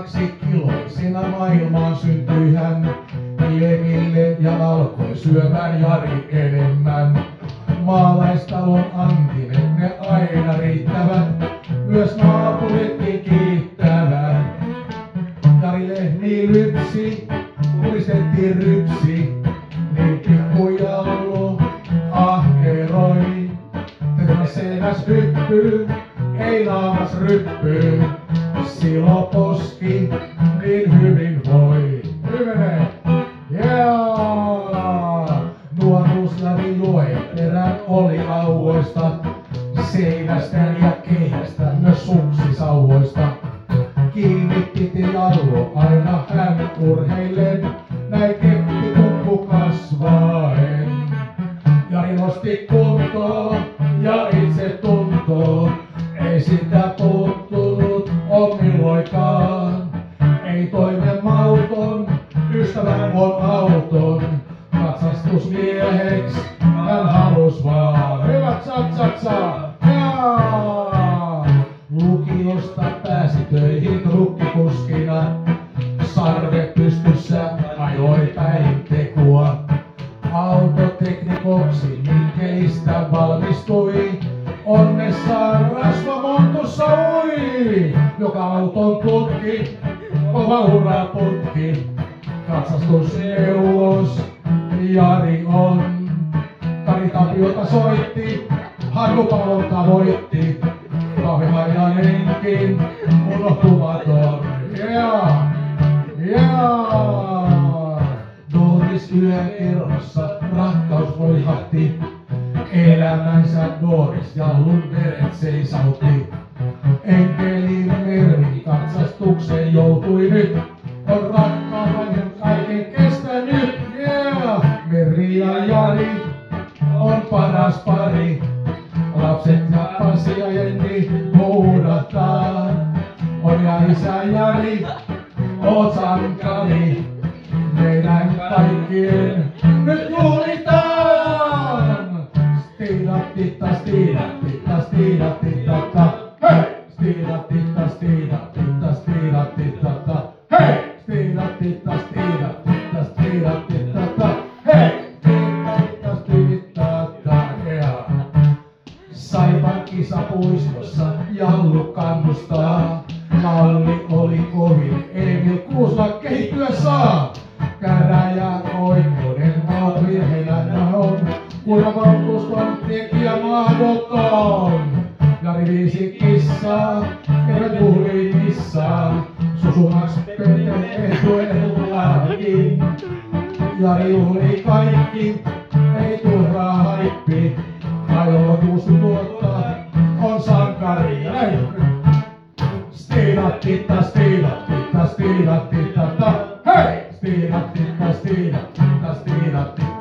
2-kiloisena maailmaan syntyi hän. Leville ja alkoi syömään Jari enemmän. Maalaistalon antimet ne aina riittävät, myös naapuritkin kiittävät. Jari lehmi lypsi, puristettiin rypsi, niin pikkujallu ahkeroi. Terveseväs hyppy, ei naamas ryppy, siloposki niin hyvin voi. Hyvene! Jaa! Nuoruus Jari Joen perään oli auvoista, seinästä ja keihästä myös suksisauvoista. Kiinni piti Jallu aina hän urheillen, näin keppitumppu kasvaen. Jari nosti kuntoon ja itse tuntoon, ei sitä puuttunut omilloikaan. Ei toinen mauton, ystävän on auton, katsastusmieheksi hän halus vaan. Hyvät satsatsaa! Lukiosta pääsi töihin trukkikuskina, sarvet pystyssä ajoi päintekua. Autoteknikoksi Minkkelistä valmistui, onnessaan rasvamontussa ui. Joka auton tutki, kova uraputki, katsastusneuvos Jari on. Kari Tapiota soitti, Hannu Palon tavoitti, Kahvimajanenkin unohtumaton. Doris yökerhossa rakkaus voihahti, elämänsä Doris Jallun veret seisautti. Enkelin Mervi katsastukseen joutui nyt, on rakkauden kaiken kestänyt. Mervi ja Jari on paras pari, lapset ja Pasi ja Jenni huudataan. On ja isä Jari, oot sankari, meidän kaikkien nyt juhlitaan. Stiidattitta, stiidattitta, stiidattitta, hei! Stiidattitta, stiidattitta, stiidattitta, hei! Stiidattitta, stiidattitta, stiidattitta, hei! Stiidattitta, stiidattitta, yeah. Saipan kisapuistossa Jallu kannustaa. Malli oli kovin, Emil Kuusla kehittyä saa. Käräjäoikeuden valvirheillä on, kunhan valtuuston tekijä mahdoton. Jari viisi kissaa, kerran juhliin kissaa, susumaks etuetullakin. Jari juhlii kaikki, ei turhaa haippi, ajolla 6 vuotta on sankari. Stiidattitta, stiidattitta, stiidattitta, hei! Stiidattitta, stiidattitta, stiidattitta.